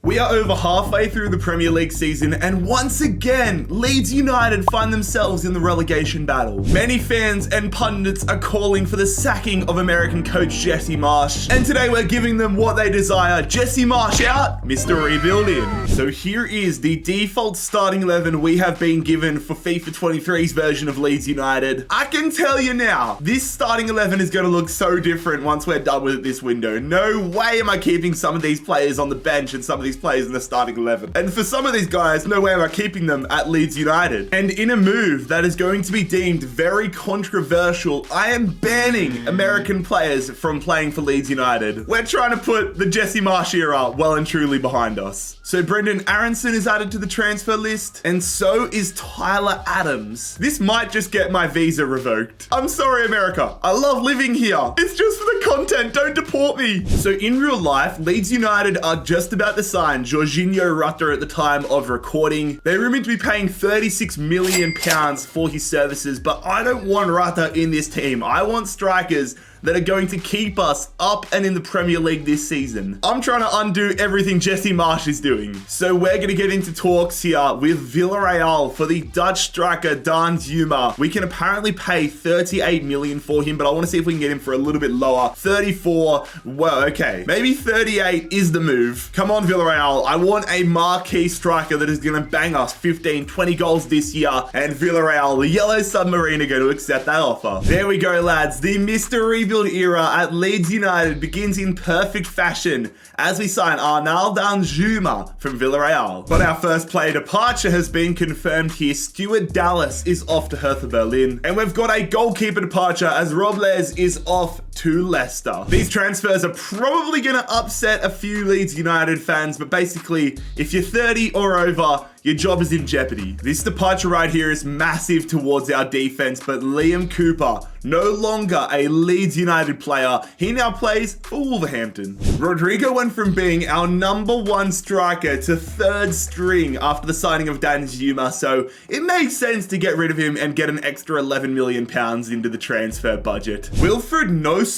We are over halfway through the Premier League season, and once again, Leeds United find themselves in the relegation battle. Many fans and pundits are calling for the sacking of American coach Jesse Marsch, and today we're giving them what they desire. Jesse Marsch out, Mr. Rebuild in. So here is the default starting 11 we have been given for FIFA 23's version of Leeds United. I can tell you now, this starting 11 is going to look so different once we're done with this window. No way am I keeping some of these players on the bench and some of these players in the starting 11. And for some of these guys, no way am I keeping them at Leeds United. And in a move that is going to be deemed very controversial, I am banning American players from playing for Leeds United. We're trying to put the Jesse Marsch era well and truly behind us. So Brendan Aronson is added to the transfer list, and so is Tyler Adams. This might just get my visa revoked. I'm sorry, America. I love living here. It's just for the content. Don't deport me. So in real life, Leeds United are just about to sign Jorginho Rutter at the time of recording. They're rumored to be paying £36 million for his services, but I don't want Rutter in this team. I want strikers that are going to keep us up and in the Premier League this season. I'm trying to undo everything Jesse Marsch is doing. So we're going to get into talks here with Villarreal for the Dutch striker Dan Zuma. We can apparently pay 38 million for him, but I want to see if we can get him for a little bit lower. 34, well, okay. Maybe 38 is the move. Come on, Villarreal. I want a marquee striker that is going to bang us 15, 20 goals this year, and Villarreal, the Yellow Submarine, are going to accept that offer. There we go, lads. The mystery rebuild era at Leeds United begins in perfect fashion as we sign Arnald Danjuma from Villarreal. But our first player departure has been confirmed here. Stuart Dallas is off to Hertha Berlin. And we've got a goalkeeper departure as Robles is off to Leicester. These transfers are probably going to upset a few Leeds United fans, but basically, if you're 30 or over, your job is in jeopardy. This departure right here is massive towards our defense, but Liam Cooper, no longer a Leeds United player. He now plays for Wolverhampton. Rodrigo went from being our #1 striker to third string after the signing of Dan Zuma, so it makes sense to get rid of him and get an extra £11 million into the transfer budget. Wilfred Noso,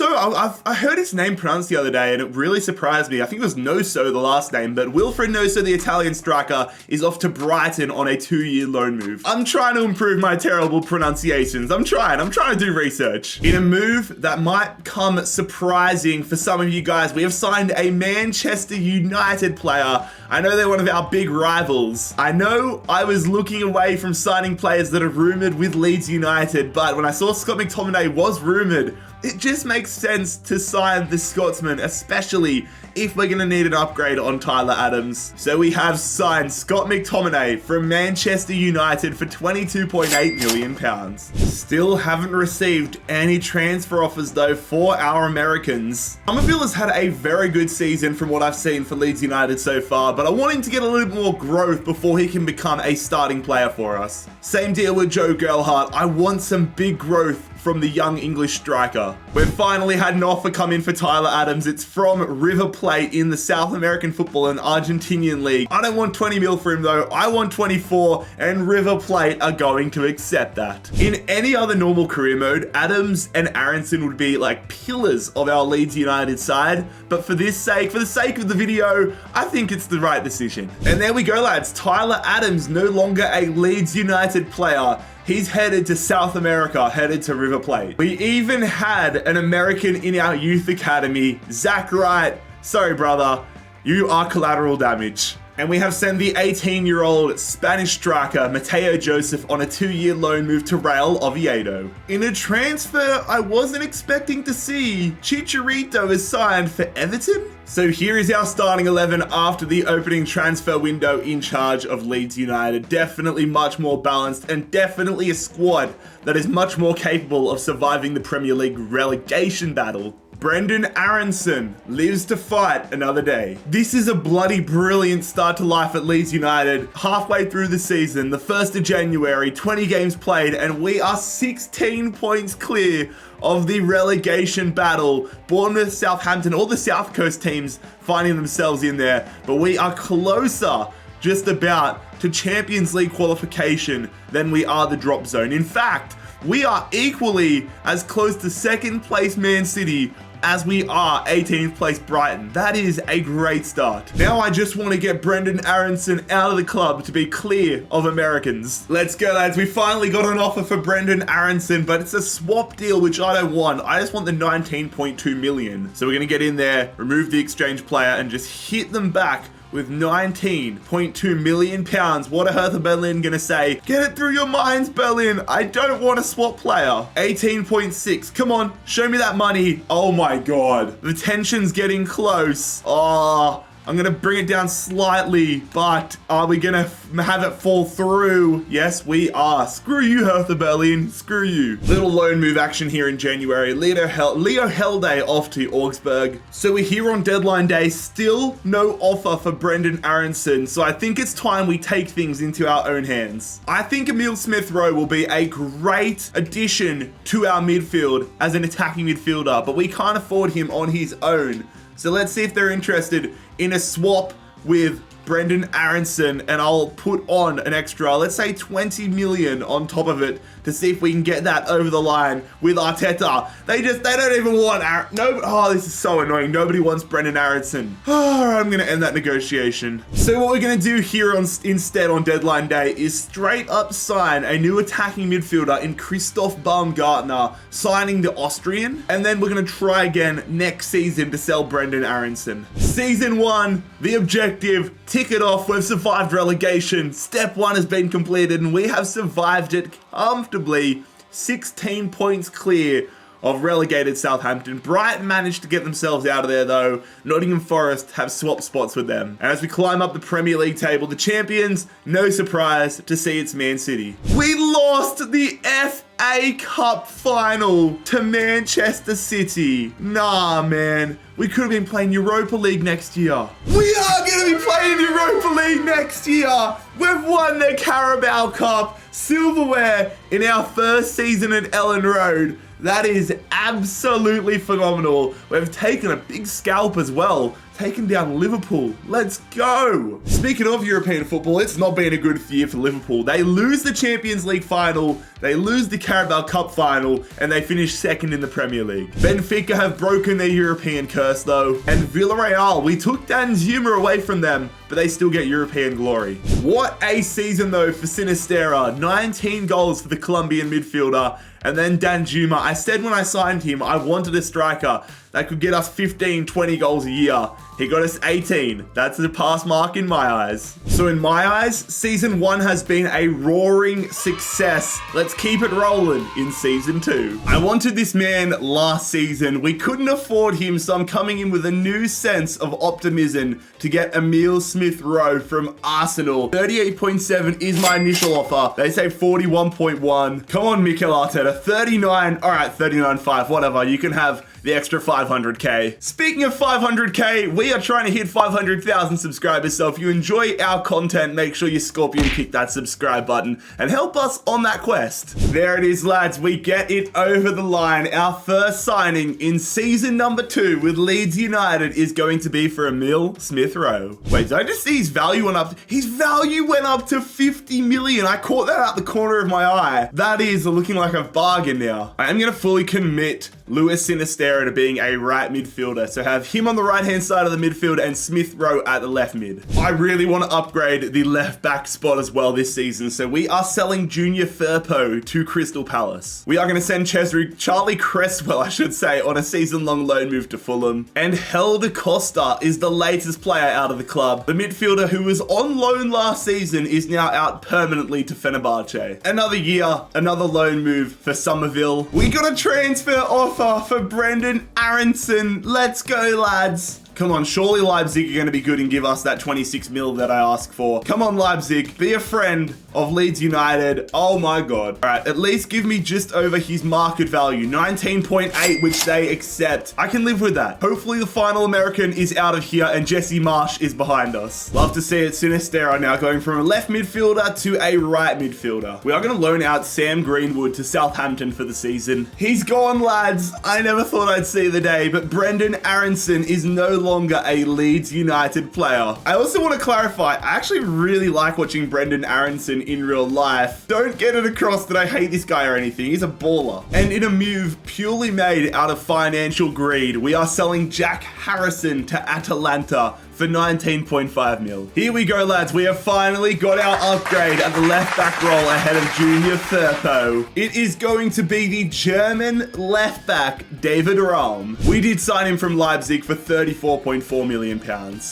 I heard his name pronounced the other day and it really surprised me. I think it was Noso, the last name, but Wilfred Noso, the Italian striker, is off to Brighton on a 2-year loan move. I'm trying to improve my terrible pronunciations. I'm trying to do research. In a move that might come surprising for some of you guys, we have signed a Manchester United player. I know they're one of our big rivals. I know I was looking away from signing players that are rumored with Leeds United, but when I saw Scott McTominay was rumored, it just makes sense to sign the Scotsman, especially if we're going to need an upgrade on Tyler Adams. So we have signed Scott McTominay from Manchester United for £22.8 million. Still haven't received any transfer offers though for our Americans. Somerville has had a very good season from what I've seen for Leeds United so far, but I want him to get a little bit more growth before he can become a starting player for us. Same deal with Joe Gerhardt. I want some big growth from the young English striker. We've finally had an offer come in for Tyler Adams. It's from River Plate in the South American football and Argentinian league. I don't want 20 mil for him though. I want 24, and River Plate are going to accept that. In any other normal career mode, Adams and Aronson would be like pillars of our Leeds United side, but for the sake of the video, I think it's the right decision. And there we go, lads. Tyler Adams, no longer a Leeds United player. He's headed to South America, headed to River Plate. We even had an American in our youth academy, Zach Wright. Sorry, brother, you are collateral damage. And we have sent the 18-year-old Spanish striker Mateo Joseph on a 2-year loan move to Real Oviedo. In a transfer I wasn't expecting to see, Chicharito is signed for Everton? So here is our starting 11 after the opening transfer window in charge of Leeds United. Definitely much more balanced and definitely a squad that is much more capable of surviving the Premier League relegation battle. Brendan Aronson lives to fight another day. This is a bloody brilliant start to life at Leeds United. Halfway through the season, the 1st of January, 20 games played, and we are 16 points clear of the relegation battle. Bournemouth, Southampton, all the South Coast teams finding themselves in there, but we are closer just about to Champions League qualification than we are the drop zone. In fact, we are equally as close to second place Man City as we are 18th place Brighton. That is a great start. Now I just want to get Brendan Aronson out of the club to be clear of Americans. Let's go, lads. We finally got an offer for Brendan Aronson, but it's a swap deal, which I don't want. I just want the 19.2 million. So we're going to get in there, remove the exchange player, and just hit them back with 19.2 million pounds. What are Hertha Berlin gonna say? Get it through your minds, Berlin. I don't want a swap player. 18.6. Come on, show me that money. Oh my God. The tension's getting close. Oh, I'm gonna bring it down slightly, but are we gonna have it fall through? Yes, we are. Screw you, Hertha Berlin. Screw you. Little loan move action here in January. Leo Helde off to Augsburg. So we're here on deadline day. Still no offer for Brendan Aronson. So I think it's time we take things into our own hands. I think Emil Smith-Rowe will be a great addition to our midfield as an attacking midfielder, but we can't afford him on his own. So let's see if they're interested in a swap with Brendan Aronson, and I'll put on an extra, let's say 20 million on top of it to see if we can get that over the line with Arteta. They don't even want oh, this is so annoying. Nobody wants Brendan Aronson. Oh, I'm going to end that negotiation. So what we're going to do here instead on deadline day is straight up sign a new attacking midfielder in Christoph Baumgartner, signing the Austrian, and then we're going to try again next season to sell Brendan Aronson. Season 1, the objective, tick it off. We've survived relegation. Step 1 has been completed, and we have survived it comfortably. 16 points clear of relegated Southampton. Brighton managed to get themselves out of there though. Nottingham Forest have swapped spots with them. And as we climb up the Premier League table, the champions, no surprise to see it's Man City. We lost the FA Cup final to Manchester City. Nah, man. We could have been playing Europa League next year. We are going to be playing Europa League next year. We've won the Carabao Cup silverware in our first season at Ellen Road. That is absolutely phenomenal. We've taken a big scalp as well. Taken down Liverpool. Let's go. Speaking of European football, it's not been a good year for Liverpool. They lose the Champions League final, they lose the Carabao Cup final, and they finish second in the Premier League. Benfica have broken their European curse though, and Villarreal, we took Dan Zuma away from them, but they still get European glory. What a season though for Sinistera. 19 goals for the Colombian midfielder. And then Dan Zuma, I said when I signed him, I wanted a striker that could get us 15, 20 goals a year. He got us 18. That's the pass mark in my eyes. So in my eyes, season 1 has been a roaring success. Let's keep it rolling in season 2. I wanted this man last season. We couldn't afford him, so I'm coming in with a new sense of optimism to get Emil Smith-Rowe from Arsenal. 38.7 is my initial offer. They say 41.1. Come on, Mikel Arteta. 39. All right, 39.5. Whatever. You can have the extra 500k. Speaking of 500k, we are trying to hit 500,000 subscribers, so if you enjoy our content, make sure you scorpion kick that subscribe button and help us on that quest. There it is, lads. We get it over the line. Our first signing in season number 2 with Leeds United is going to be for Emil Smith-Rowe. Wait, did I just see his value went up? His value went up to 50 million. I caught that out the corner of my eye. That is looking like a bargain now. I am going to fully commit Luis Sinistera to being a right midfielder. So have him on the right-hand side of the midfield and Smith-Rowe at the left mid. I really want to upgrade the left back spot as well this season. So we are selling Junior Firpo to Crystal Palace. We are going to send Charlie Cresswell, I should say, on a season-long loan move to Fulham. And Helder Costa is the latest player out of the club. The midfielder who was on loan last season is now out permanently to Fenerbahce. Another year, another loan move for Somerville. We got a transfer offer for Brendan Aronson. Let's go, lads. Come on, surely Leipzig are going to be good and give us that 26 mil that I asked for. Come on, Leipzig, be a friend of Leeds United. Oh my God. All right, at least give me just over his market value, 19.8, which they accept. I can live with that. Hopefully the final American is out of here and Jesse Marsch is behind us. Love to see it. Sinistera now going from a left midfielder to a right midfielder. We are going to loan out Sam Greenwood to Southampton for the season. He's gone, lads. I never thought I'd see the day, but Brendan Aronson is no longer a Leeds United player. I also want to clarify, I actually really like watching Brendan Aronson in real life. Don't get it across that I hate this guy or anything. He's a baller. And in a move purely made out of financial greed, we are selling Jack Harrison to Atalanta for 19.5 mil. Here we go, lads. We have finally got our upgrade at the left back role ahead of Junior Firpo. It is going to be the German left back, David Raum. We did sign him from Leipzig for £34.4 million.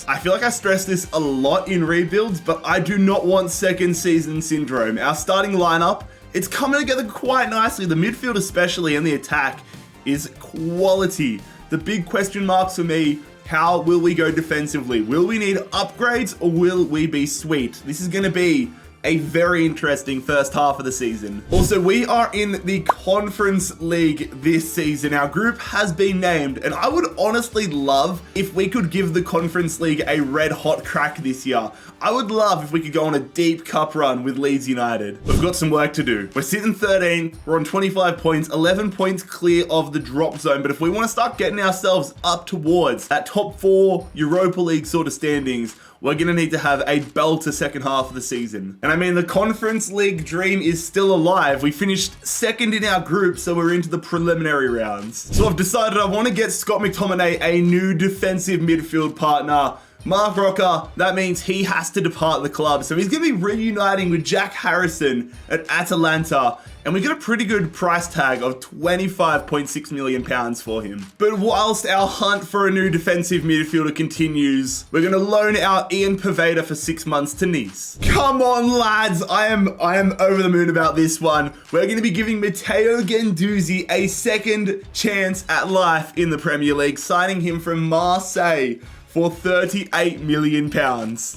I feel like I stress this a lot in rebuilds, but I do not want second season syndrome. Our starting lineup, it's coming together quite nicely. The midfield especially and the attack is quality. The big question marks for me, how will we go defensively? Will we need upgrades or will we be sweet? This is going to be a very interesting first half of the season. Also, we are in the Conference League this season. Our group has been named, and I would honestly love if we could give the Conference League a red hot crack this year. I would love if we could go on a deep cup run with Leeds United. We've got some work to do. We're sitting 13, we're on 25 points, 11 points clear of the drop zone, but if we want to start getting ourselves up towards that top 4 Europa League sort of standings, we're going to need to have a belter second half of the season. And I mean, the Conference League dream is still alive. We finished second in our group, so we're into the preliminary rounds. So I've decided I want to get Scott McTominay a new defensive midfield partner. Mark Rocker, that means he has to depart the club. So he's going to be reuniting with Jack Harrison at Atalanta. And we get a pretty good price tag of £25.6 million for him. But whilst our hunt for a new defensive midfielder continues, we're going to loan out Ian Poveda for 6 months to Nice. Come on, lads. I am over the moon about this one. We're going to be giving Matteo Guendouzi a second chance at life in the Premier League, signing him from Marseille for £38 million.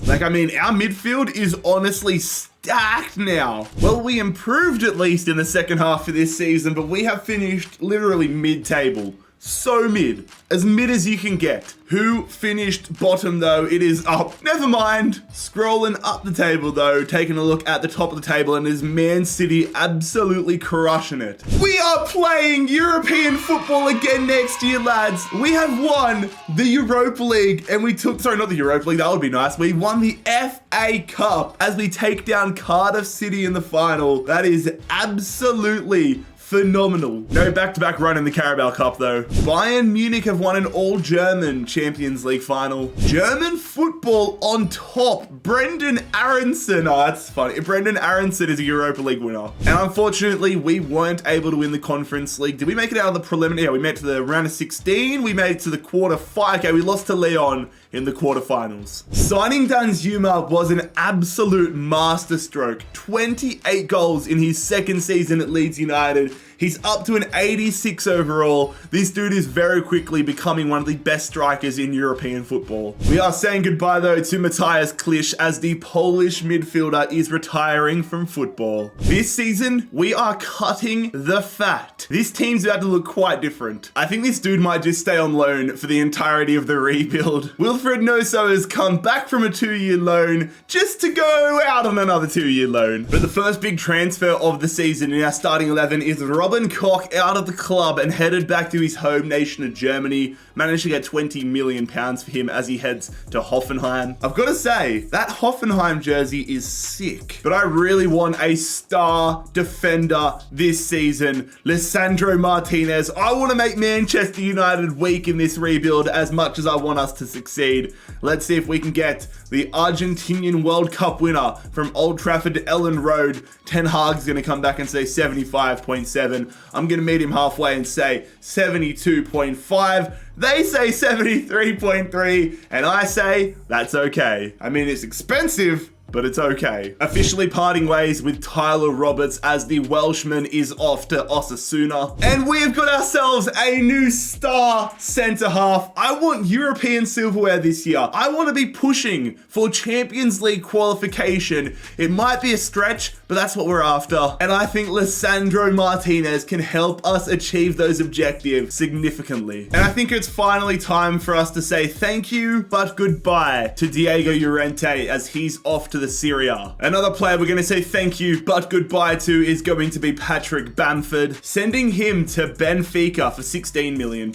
Like, I mean, our midfield is honestly stacked now. Well, we improved at least in the second half of this season, but we have finished literally mid-table. So mid. As mid as you can get. Who finished bottom though? It is up. Never mind. Scrolling up the table though, taking a look at the top of the table, and is Man City absolutely crushing it. We are playing European football again next year, lads. We have won the Europa League and we took, sorry, not the Europa League, that would be nice. We won the FA Cup as we take down Cardiff City in the final. That is absolutely phenomenal. No back-to-back run in the Carabao Cup though. Bayern Munich have won an all-German Champions League final. German football on top. Brendan Aronson. Oh, that's funny. Brendan Aronson is a Europa League winner. And unfortunately, we weren't able to win the Conference League. Did we make it out of the preliminary? Yeah, we made it to the round of 16. We made it to the quarter final. Okay, we lost to Leon in the quarterfinals. Signing Danjuma was an absolute masterstroke. 28 goals in his second season at Leeds United. He's up to an 86 overall. This dude is very quickly becoming one of the best strikers in European football. We are saying goodbye though to Matthias Klisch as the Polish midfielder is retiring from football. This season, we are cutting the fat. This team's about to look quite different. I think this dude might just stay on loan for the entirety of the rebuild. Wilfred Noso has come back from a 2-year loan just to go out on another 2-year loan. But the first big transfer of the season in our starting 11 is Robin Koch out of the club and headed back to his home nation of Germany. Managed to get £20 million for him as he heads to Hoffenheim. I've got to say, that Hoffenheim jersey is sick, but I really want a star defender this season. Lisandro Martinez. I want to make Manchester United weak in this rebuild as much as I want us to succeed. Let's see if we can get the Argentinian World Cup winner from Old Trafford to Ellen Road. Ten Hag's going to come back and say 75.7. I'm going to meet him halfway and say 72.5. They say 73.3, and I say that's okay. I mean, it's expensive, but it's okay. Officially parting ways with Tyler Roberts as the Welshman is off to Osasuna. And we've got ourselves a new star centre half. I want European silverware this year. I want to be pushing for Champions League qualification. It might be a stretch, but that's what we're after. And I think Lisandro Martinez can help us achieve those objectives significantly. And I think it's finally time for us to say thank you, but goodbye to Diego Llorente as he's off to the Serie A. Another player we're going to say thank you but goodbye to is going to be Patrick Bamford, sending him to Benfica for £16 million.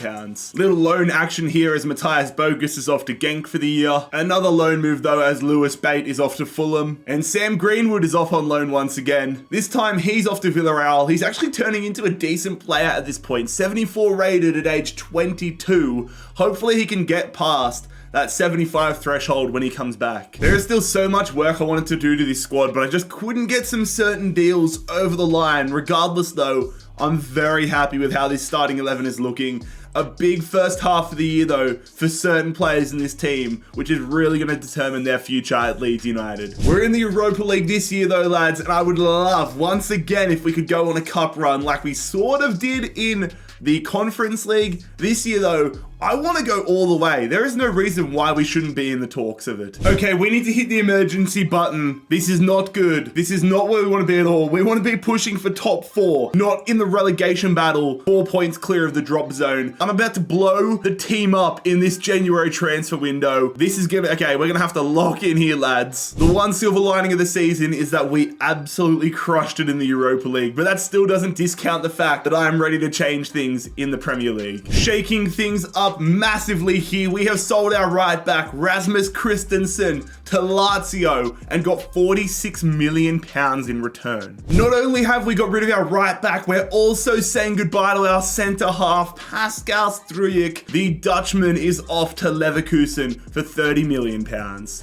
Little loan action here as Matthias Bogus is off to Genk for the year. Another loan move though as Lewis Bate is off to Fulham. And Sam Greenwood is off on loan once again. This time he's off to Villarreal. He's actually turning into a decent player at this point. 74 rated at age 22. Hopefully he can get past that 75 threshold when he comes back. There is still so much work I wanted to do to this squad, but I just couldn't get some certain deals over the line. Regardless though, I'm very happy with how this starting 11 is looking. A big first half of the year though for certain players in this team, which is really going to determine their future at Leeds United. We're in the Europa League this year though, lads, and I would love once again if we could go on a cup run like we sort of did in the Conference League. This year though, I want to go all the way. There is no reason why we shouldn't be in the talks of it. Okay, we need to hit the emergency button. This is not good. This is not where we want to be at all. We want to be pushing for top 4, not in the relegation battle, 4 points clear of the drop zone. I'm about to blow the team up in this January transfer window. This is gonna, okay, we're gonna have to lock in here, lads. The one silver lining of the season is that we absolutely crushed it in the Europa League, but that still doesn't discount the fact that I am ready to change things in the Premier League. Shaking things up massively here, we have sold our right back Rasmus Christensen to Lazio and got £46 million in return. Not only have we got rid of our right back, we're also saying goodbye to our centre half Pascal Struijk. The Dutchman is off to Leverkusen for £30 million.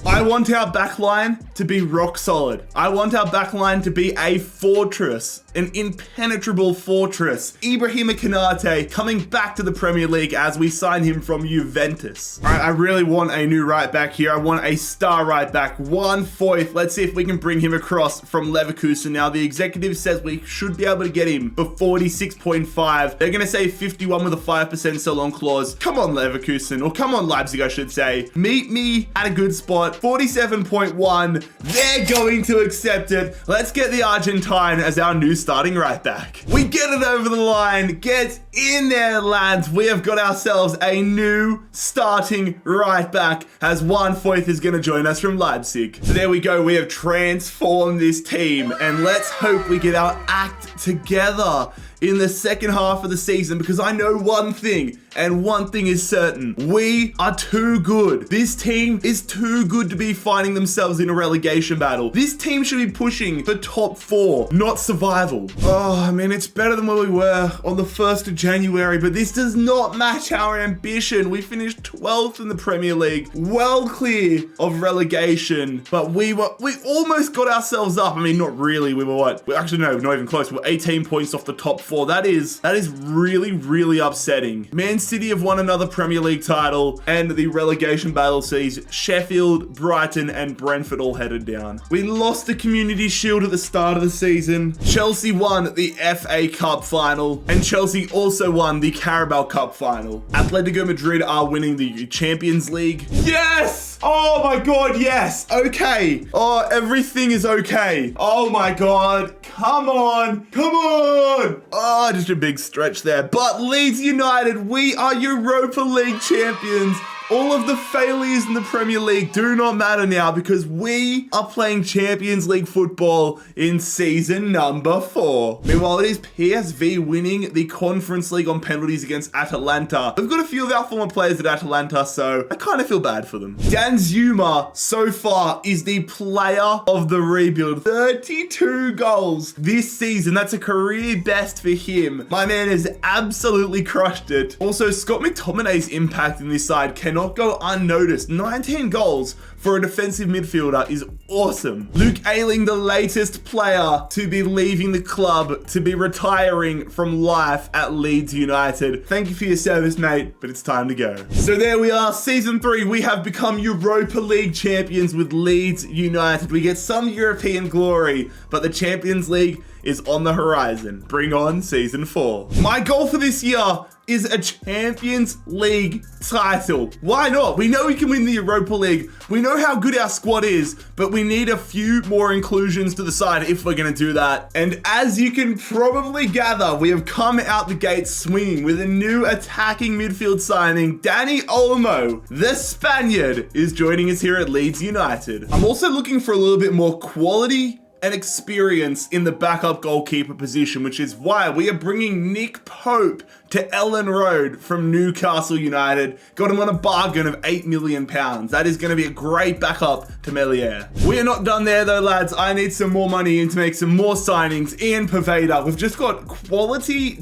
I want our backline to be rock solid. I want our backline to be a fortress, an impenetrable fortress. Ibrahima Konate coming back to the Premier League as we sign him from Juventus. All right, I really want a new right back here. I want a star right back, Juan Foyth. Let's see if we can bring him across from Leverkusen. Now, the executive says we should be able to get him for 46.5. They're going to say 51 with a 5% sell-on clause. Come on, Leverkusen, or come on, Leipzig, I should say. Meet me at a good spot, 47.1. They're going to accept it. Let's get the Argentine as our new starting right back. We get it over the line. Get in there, lads. We have got ourselves a new starting right back as Juan Foyth is going to join us from Leipzig. So there we go. We have transformed this team, and let's hope we get our act together in the second half of the season, because I know one thing, and one thing is certain. We are too good. This team is too good to be finding themselves in a relegation battle. This team should be pushing for top 4, not survival. Oh, I mean, it's better than where we were on the 1st of January, but this does not match our ambition. We finished 12th in the Premier League, well clear of relegation, but we almost got ourselves up. I mean, not really. We were what? Actually, no, not even close. We're 18 points off the top 4. That is really, really upsetting. Man City have won another Premier League title, and the relegation battle sees Sheffield, Brighton, and Brentford all headed down. We lost the Community Shield at the start of the season. Chelsea won the FA Cup final, and Chelsea also won the Carabao Cup final. Atletico Madrid are winning the Champions League. Yes! Oh my God, yes. Okay. Oh, everything is okay. Oh my God. Come on. Come on. Oh, just a big stretch there. But Leeds United, we are Europa League champions. All of the failures in the Premier League do not matter now, because we are playing Champions League football in season number 4. Meanwhile, it is PSV winning the Conference League on penalties against Atalanta. We've got a few of our former players at Atalanta, so I kind of feel bad for them. Dan Zuma, so far, is the player of the rebuild. 32 goals this season. That's a career best for him. My man has absolutely crushed it. Also, Scott McTominay's impact in this side cannot go unnoticed. 19 goals for a defensive midfielder is awesome. Luke Ayling, the latest player to be leaving the club, to be retiring from life at Leeds United. Thank you for your service, mate, but it's time to go. So there we are, season 3. We have become Europa League champions with Leeds United. We get some European glory, but the Champions League is on the horizon. Bring on season 4. My goal for this year is a Champions League title. Why not? We know we can win the Europa League. We know how good our squad is, but we need a few more inclusions to the side if we're going to do that. And as you can probably gather, we have come out the gate swinging with a new attacking midfield signing. Dani Olmo, the Spaniard, is joining us here at Leeds United. I'm also looking for a little bit more quality and experience in the backup goalkeeper position, which is why we are bringing Nick Pope to Ellen Road from Newcastle United. Got him on a bargain of £8 million. That is going to be a great backup to Melier. We are not done there though, lads. I need some more money in to make some more signings. Ian Poveda. We've just got quality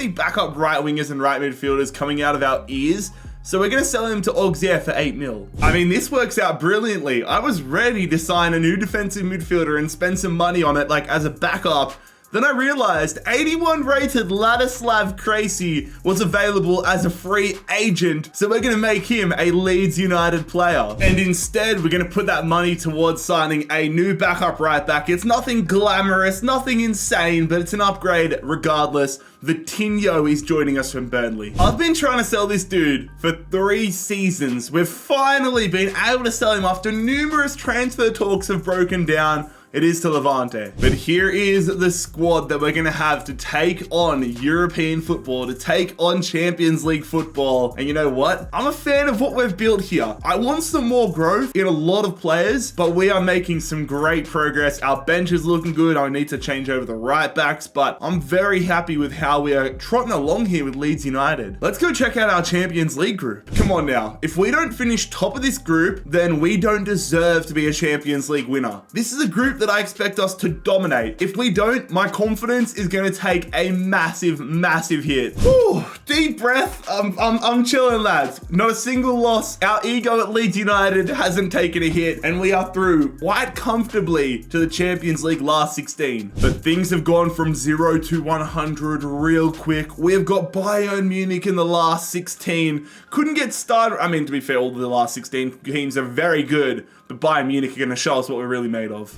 backup right wingers and right midfielders coming out of our ears. So we're going to sell him to Auxerre for 8 mil. I mean, this works out brilliantly. I was ready to sign a new defensive midfielder and spend some money on it, like as a backup. Then I realized 81 rated Ladislav Krejci was available as a free agent. So we're going to make him a Leeds United player. And instead, we're going to put that money towards signing a new backup right back. It's nothing glamorous, nothing insane, but it's an upgrade regardless. Vitinho is joining us from Burnley. I've been trying to sell this dude for 3 seasons. We've finally been able to sell him after numerous transfer talks have broken down. It is to Levante. But here is the squad that we're going to have to take on European football, to take on Champions League football. And you know what? I'm a fan of what we've built here. I want some more growth in a lot of players, but we are making some great progress. Our bench is looking good. I need to change over the right backs, but I'm very happy with how we are trotting along here with Leeds United. Let's go check out our Champions League group. Come on now. If we don't finish top of this group, then we don't deserve to be a Champions League winner. This is a group that I expect us to dominate. If we don't, my confidence is going to take a massive, massive hit. Whew, deep breath. I'm chilling, lads. Not a single loss. Our ego at Leeds United hasn't taken a hit, and we are through quite comfortably to the Champions League last 16. But things have gone from 0 to 100 real quick. We have got Bayern Munich in the last 16. Couldn't get started. I mean, to be fair, all the last 16 teams are very good, but Bayern Munich are going to show us what we're really made of.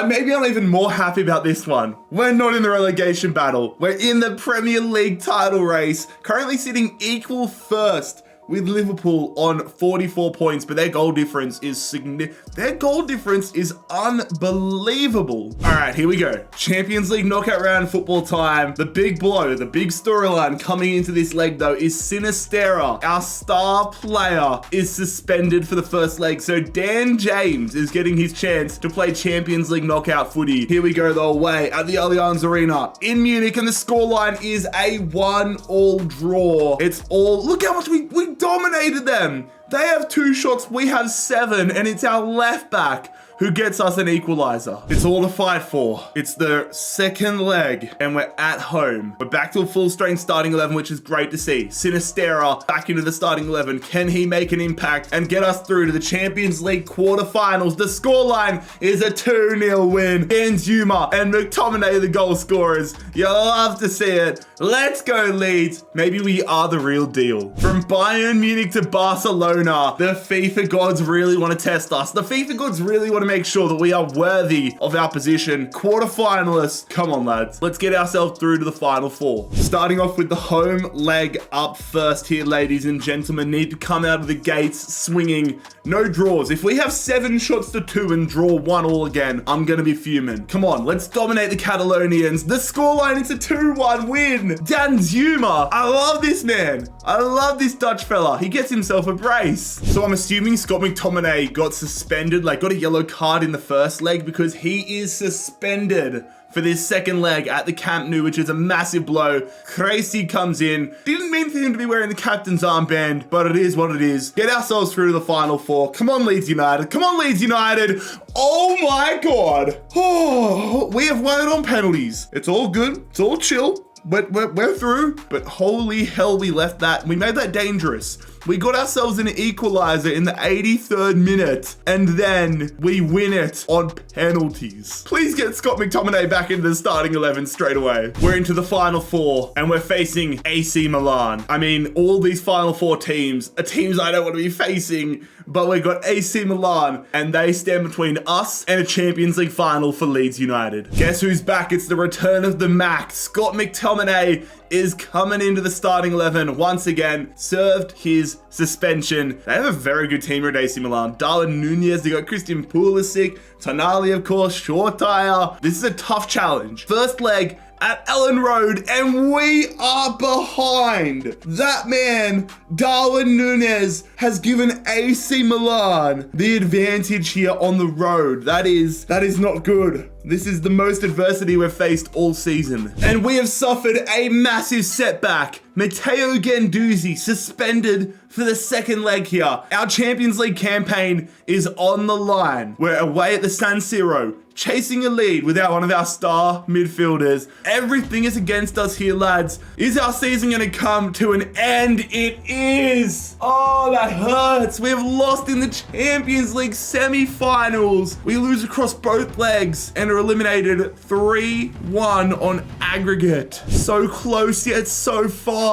Maybe I'm even more happy about this one. We're not in the relegation battle. We're in the Premier League title race, currently sitting equal first with Liverpool on 44 points, but their goal difference is unbelievable. All right, here we go. Champions League knockout round football time. The big blow, the big storyline coming into this leg though is Sinistera. Our star player is suspended for the first leg, so Dan James is getting his chance to play Champions League knockout footy. Here we go though, away at the Allianz Arena in Munich, and the scoreline is a 1-1 draw. It's all, look how much we dominated them. They have 2 shots, we have 7, and it's our left back who gets us an equalizer. It's all to fight for. It's the second leg, and we're at home. We're back to a full strength starting 11, which is great to see. Sinistera back into the starting 11. Can he make an impact and get us through to the Champions League quarterfinals? The scoreline is a 2-0 win. Benzema and McTominay, the goal scorers. You'll love to see it. Let's go, Leeds. Maybe we are the real deal. From Bayern Munich to Barcelona, the FIFA gods really want to test us. The FIFA gods really want to make sure that we are worthy of our position. Quarterfinalists, come on, lads. Let's get ourselves through to the final 4. Starting off with the home leg up first here, ladies and gentlemen. Need to come out of the gates swinging. No draws. If we have 7 shots to 2 and draw 1-1 again, I'm going to be fuming. Come on, let's dominate the Catalonians. The scoreline, it's a 2-1 win. Danzuma. I love this man. I love this Dutch fella. He gets himself a brace. So I'm assuming Scott McTominay got suspended, like got a yellow card in the first leg, because he is suspended for this second leg at the Camp Nou, which is a massive blow. Krejci comes in. Didn't mean for him to be wearing the captain's armband, but it is what it is. Get ourselves through to the final 4. Come on, Leeds United. Come on, Leeds United. Oh my God. Oh, we have won it on penalties. It's all good. It's all chill. We're through, but holy hell, we left that. We made that dangerous. We got ourselves an equalizer in the 83rd minute, and then we win it on penalties. Please get Scott McTominay back into the starting 11 straight away. We're into the final 4, and we're facing AC Milan. I mean, all these final 4 teams are teams I don't want to be facing, but we've got AC Milan, and they stand between us and a Champions League final for Leeds United. Guess who's back? It's the return of the Mac. Scott McTominay is coming into the starting 11 once again, served his suspension. They have a very good team at AC Milan. Darwin Nunez, they got Christian Pulisic, Tonali, of course, Shortire. This is a tough challenge. First leg at Ellen Road, and we are behind. That man, Darwin Nunez, has given AC Milan the advantage here on the road. That is not good. This is the most adversity we've faced all season. And we have suffered a massive setback. Matteo Guendouzi suspended for the second leg here. Our Champions League campaign is on the line. We're away at the San Siro, chasing a lead without one of our star midfielders. Everything is against us here, lads. Is our season going to come to an end? It is. Oh, that hurts. We have lost in the Champions League semi-finals. We lose across both legs and are eliminated 3-1 on aggregate. So close yet so far.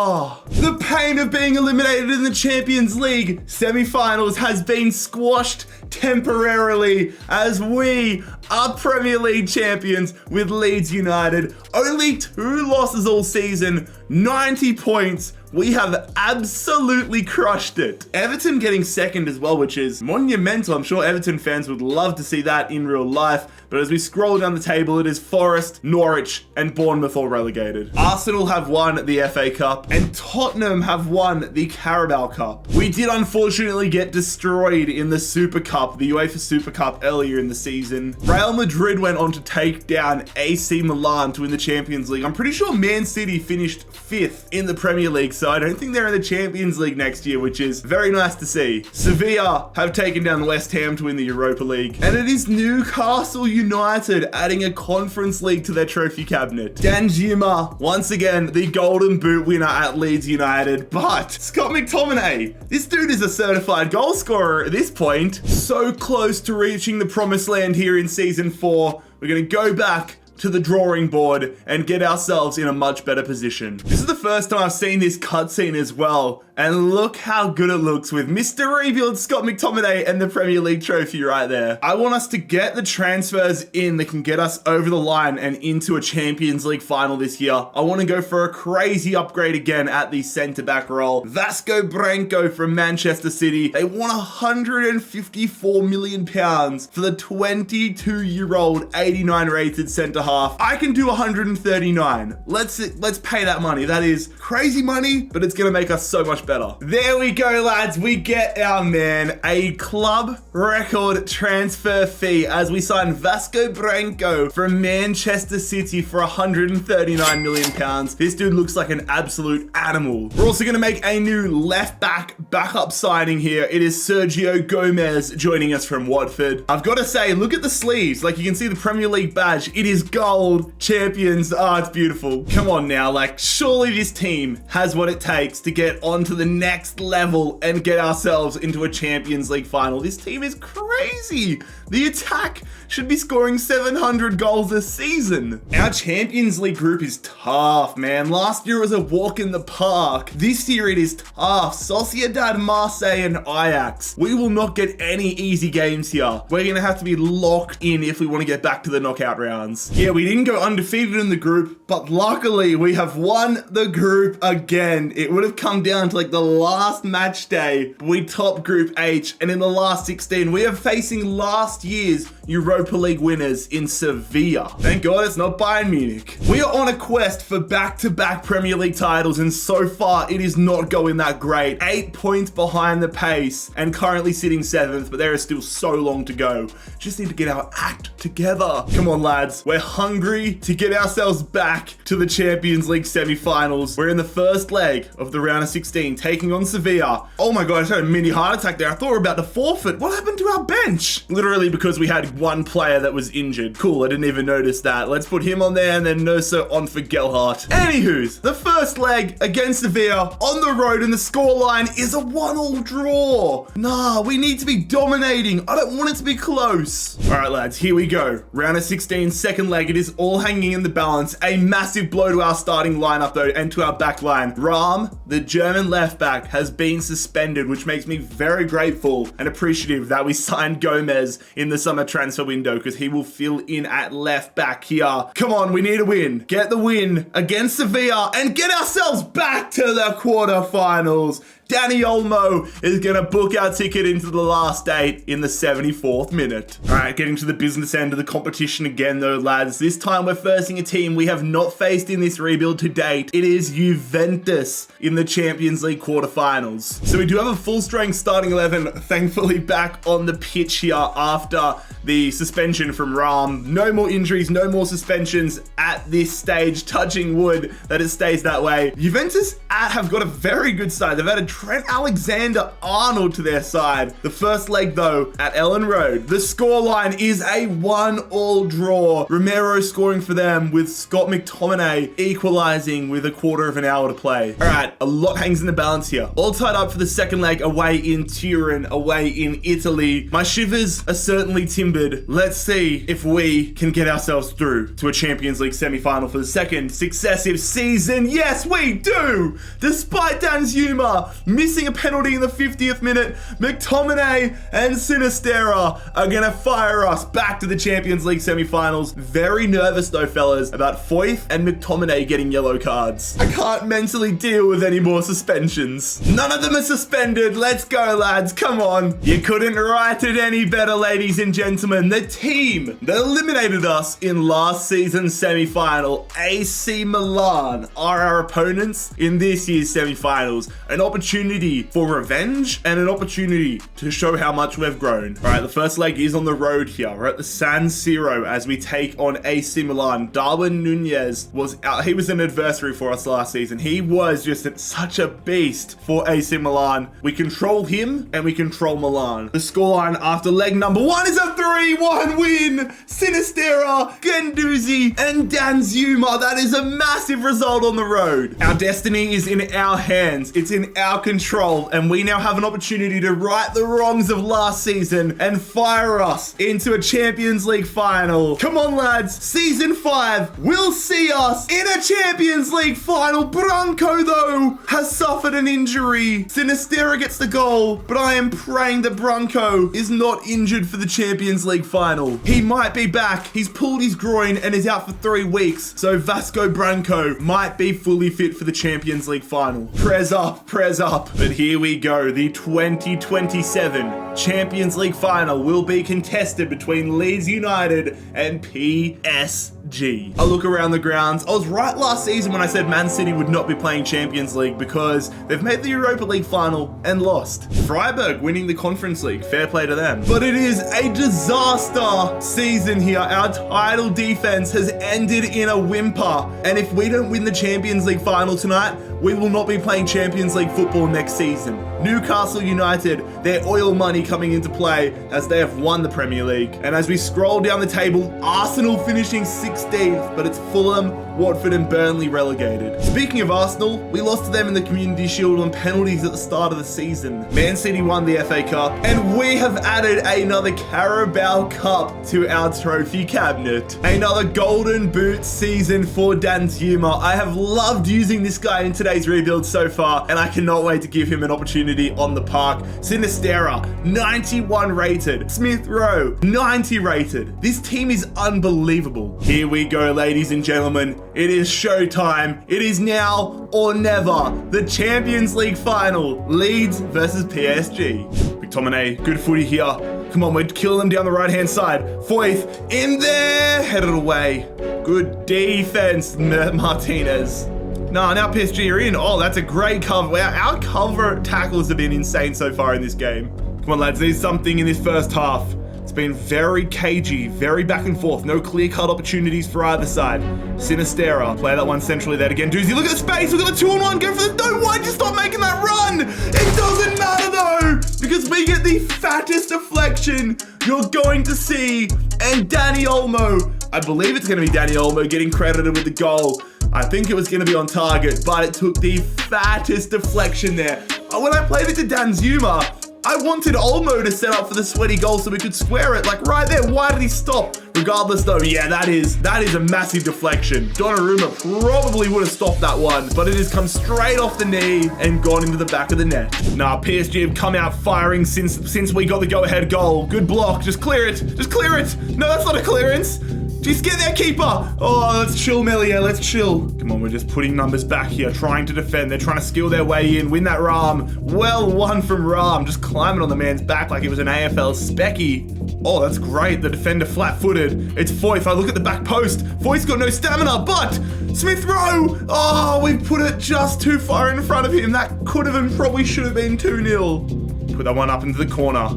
The pain of being eliminated in the Champions League semi-finals has been squashed temporarily as we are Premier League champions with Leeds United. Only 2 losses all season, 90 points. We have absolutely crushed it. Everton getting second as well, which is monumental. I'm sure Everton fans would love to see that in real life. But as we scroll down the table, it is Forest, Norwich, and Bournemouth all relegated. Arsenal have won the FA Cup, and Tottenham have won the Carabao Cup. We did unfortunately get destroyed in the Super Cup, the UEFA Super Cup, earlier in the season. Real Madrid went on to take down AC Milan to win the Champions League. I'm pretty sure Man City finished 5th in the Premier League, so I don't think they're in the Champions League next year, which is very nice to see. Sevilla have taken down West Ham to win the Europa League, and it is Newcastle United adding a Conference League to their trophy cabinet. Danjuma, once again, the Golden Boot winner at Leeds United, but Scott McTominay, this dude is a certified goal scorer at this point. So close to reaching the promised land here in Season 4. We're going to go back to the drawing board and get ourselves in a much better position. This is the first time I've seen this cutscene as well, and look how good it looks with Mr. Rebuild Scott McTominay and the Premier League trophy right there. I want us to get the transfers in that can get us over the line and into a Champions League final this year. I want to go for a crazy upgrade again at the centre-back role. Vasco Branco from Manchester City. They want £154 million for the 22-year-old 89 rated centre-half. I can do 139. Let's pay that money. That is crazy money, but it's going to make us so much better. There we go, lads. We get our man a club record transfer fee as we sign Vasco Branco from Manchester City for £139 million. This dude looks like an absolute animal. We're also going to make a new left back backup signing here. It is Sergio Gomez joining us from Watford. I've got to say, look at the sleeves. Like, you can see the Premier League badge. It is gold. Champions. Oh, it's beautiful. Come on now. Like, surely this team has what it takes to get onto the next level and get ourselves into a Champions League final. This team is crazy. The attack should be scoring 700 goals a season. Our Champions League group is tough, man. Last year was a walk in the park. This year it is tough. Sociedad, Marseille, and Ajax. We will not get any easy games here. We're going to have to be locked in if we want to get back to the knockout rounds. Yeah, we didn't go undefeated in the group, but luckily we have won the group again. It would have come down to like the last match day. We topped Group H, and in the last 16, we are facing last year's Europa League winners in Sevilla. Thank God it's not Bayern Munich. We are on a quest for back-to-back Premier League titles, and so far it is not going that great. 8 points behind the pace and currently sitting 7th, but there is still so long to go. Just need to get our act together. Come on, lads. We're hungry to get ourselves back to the Champions League semi-finals. We're in the first leg of the round of 16, taking on Sevilla. Oh my God, I just had a mini heart attack there. I thought we were about to forfeit. What happened to our bench? Literally because we had one player that was injured. Cool, I didn't even notice that. Let's put him on there and then Noso on for Gelhardt. Anywho's, the first leg against Sevilla on the road, and the scoreline is a 1-1 draw. Nah, we need to be dominating. I don't want it to be close. All right, lads, here we go. Round of 16, second leg. It is all hanging in the balance. A massive blow to our starting lineup though, and to our back line. Rahm, the German left left back has been suspended, which makes me very grateful and appreciative that we signed Gomez in the summer transfer window because he will fill in at left back here. Come on, we need a win. Get the win against Sevilla and get ourselves back to the quarterfinals. Danny Olmo is going to book our ticket into the last 8 in the 74th minute. All right, getting to the business end of the competition again though, lads. This time we're facing a team we have not faced in this rebuild to date. It is Juventus in the Champions League quarterfinals. So we do have a full-strength starting 11, thankfully back on the pitch here after the suspension from Ram. No more injuries, no more suspensions at this stage. Touching wood that it stays that way. Juventus have got a very good side. They've had a Trent Alexander-Arnold to their side. The first leg though at Ellen Road. The scoreline is a 1-1 draw. Romero scoring for them with Scott McTominay equalizing with a quarter of an hour to play. All right, a lot hangs in the balance here. All tied up for the second leg away in Turin, away in Italy. My shivers are certainly timbered. Let's see if we can get ourselves through to a Champions League semi-final for the second successive season. Yes, we do! Despite Dan Zuma missing a penalty in the 50th minute, McTominay and Sinistera are gonna fire us back to the Champions League semi-finals. Very nervous though, fellas, about Foyth and McTominay getting yellow cards. I can't mentally deal with any more suspensions. None of them are suspended. Let's go, lads. Come on. You couldn't write it any better, ladies and gentlemen. The team that eliminated us in last season's semi-final, AC Milan, are our opponents in this year's semi-finals. An opportunity for revenge and an opportunity to show how much we've grown. All right, the first leg is on the road here. We're at the San Siro as we take on AC Milan. Darwin Nunez was out. He was an adversary for us last season. He was just such a beast for AC Milan. We control him and we control Milan. The scoreline after leg number 1 is a 3-1 win. Sinistera, Guendouzi, and Danzuma. That is a massive result on the road. Our destiny is in our hands. It's in our control, and we now have an opportunity to right the wrongs of last season and fire us into a Champions League final. Come on, lads. Season 5 will see us in a Champions League final. Branco, though, has suffered an injury. Sinistera gets the goal, but I am praying that Branco is not injured for the Champions League final. He might be back. He's pulled his groin and is out for 3 weeks, so Vasco Branco might be fully fit for the Champions League final. Press up, press up. But here we go. The 2027 Champions League final will be contested between Leeds United and PSG. I look around the grounds. I was right last season when I said Man City would not be playing Champions League because they've made the Europa League final and lost. Freiburg winning the Conference League. Fair play to them. But it is a disaster season here. Our title defense has ended in a whimper. And if we don't win the Champions League final tonight, we will not be playing Champions League football next season. Newcastle United, their oil money coming into play as they have won the Premier League. And as we scroll down the table, Arsenal finishing 16th, but it's Fulham, Watford and Burnley relegated. Speaking of Arsenal, we lost to them in the Community Shield on penalties at the start of the season. Man City won the FA Cup, and we have added another Carabao Cup to our trophy cabinet. Another golden boot season for Danzuma. I have loved using this guy in today's rebuild so far, and I cannot wait to give him an opportunity on the park. Sinistera, 91 rated. Smith Rowe, 90 rated. This team is unbelievable. Here we go, ladies and gentlemen. It is showtime. It is now or never. The Champions League final. Leeds versus PSG. McTominay, good footy here. Come on, we're killing them down the right-hand side. Foyth, in there. Headed away. Good defense, Martinez. Now PSG are in. Oh, that's a great cover. Our cover tackles have been insane so far in this game. Come on, lads. There's something in this first half. It's been very cagey, very back and forth. No clear-cut opportunities for either side. Sinistera, play that one centrally there again. Doozy, look at the space. We've got a 2-on-1. Go for the... No, why'd you stop making that run? It doesn't matter, though, because we get the fattest deflection you're going to see. And Danny Olmo, I believe it's going to be Danny Olmo getting credited with the goal. I think it was going to be on target, but it took the fattest deflection there. When I played it to Danzuma, I wanted Olmo to set up for the sweaty goal so we could square it, like right there. Why did he stop? Regardless though, yeah, that is a massive deflection. Donnarumma probably would have stopped that one, but it has come straight off the knee and gone into the back of the net. Nah, PSG have come out firing since we got the go-ahead goal. Good block, just clear it, just clear it. No, that's not a clearance. Just get there, keeper. Oh, let's chill, Melier, let's chill. Come on, we're just putting numbers back here, trying to defend. They're trying to skill their way in, win that Ram. Well won from Ram, just climbing on the man's back like it was an AFL specky. Oh, that's great. The defender flat-footed. It's Foyth. I look at the back post. Foyth's got no stamina, but Smith Rowe. Oh, we've put it just too far in front of him. That could have and probably should have been 2-0. Put that one up into the corner.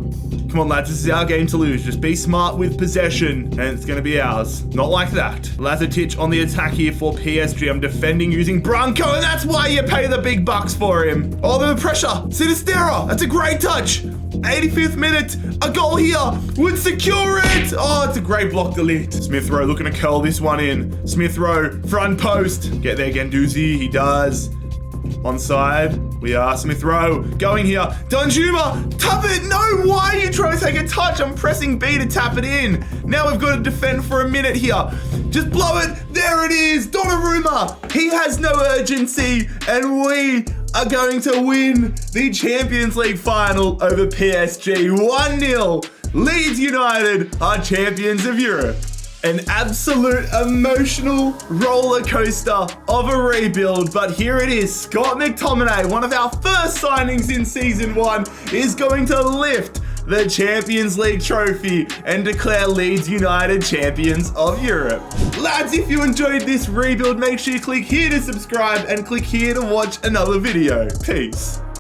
Come on, lads. This is our game to lose. Just be smart with possession, and it's going to be ours. Not like that. Lazetic on the attack here for PSG. I'm defending using Branco, and that's why you pay the big bucks for him. Oh, the pressure. Sinistera. That's a great touch. 85th minute. A goal here would secure it. Oh, it's a great block delete. Smith Rowe looking to curl this one in. Smith Rowe, front post. Get there, Guendouzi. He does. Onside. We are Smith Rowe going here. Danjuma, tap it. No, why are you trying to take a touch? I'm pressing B to tap it in. Now we've got to defend for a minute here. Just blow it. There it is. Donnarumma. He has no urgency, and we are going to win the Champions League final over PSG. 1-0. Leeds United are champions of Europe. An absolute emotional roller coaster of a rebuild, but here it is. Scott McTominay, one of our first signings in season 1, is going to lift the Champions League trophy and declare Leeds United champions of Europe. Lads, if you enjoyed this rebuild, make sure you click here to subscribe and click here to watch another video. Peace.